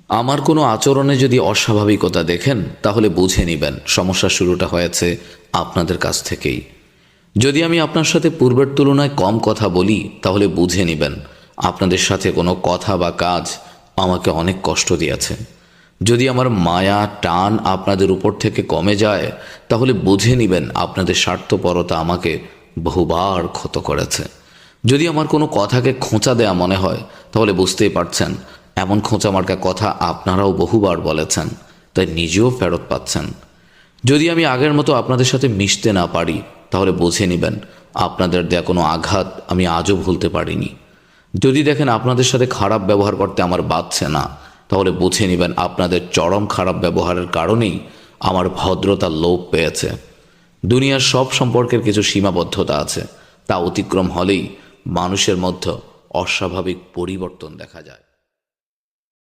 আমার কোনো আচরণে যদি অস্বাভাবিকতা দেখেন তাহলে বুঝে নেবেন সমস্যা শুরুটা হয়েছে আপনাদের কাছ থেকেই। যদি আমি আপনার সাথে পূর্বের তুলনায় কম কথা বলি তাহলে বুঝে নেবেন আপনাদের সাথে কোনো কথা বা কাজ আমাকে অনেক কষ্ট দিয়েছে। যদি আমার মায়া টান আপনাদের উপর থেকে কমে যায় তাহলে বুঝে নেবেন আপনাদের স্বার্থপরতা আমাকে বহুবার ক্ষত করেছে। যদি আমার কোনো কথাকে খোঁচা দেয়া মনে হয় তাহলে বুঝতেই পারছেন এমন খোঁচা মার্কা কথা আপনারাও বহুবার বলেছেন, তাই নিজেও ফেরত পাচ্ছেন। যদি আমি আগের মতো আপনাদের সাথে মিশতে না পারি তাহলে বুঝে নেবেন আপনাদের দেয়া কোনো আঘাত আমি আজও ভুলতে পারিনি। যদি দেখেন আপনাদের সাথে খারাপ ব্যবহার করতে আমার বাধছে না তাহলে বুঝে নেবেন আপনাদের চরম খারাপ ব্যবহারের কারণেই আমার ভদ্রতা লোপ পেয়েছে। দুনিয়ার সব সম্পর্কের কিছু সীমাবদ্ধতা আছে, তা অতিক্রম হলেই মানুষের মধ্যে অস্বাভাবিক পরিবর্তন দেখা যায়।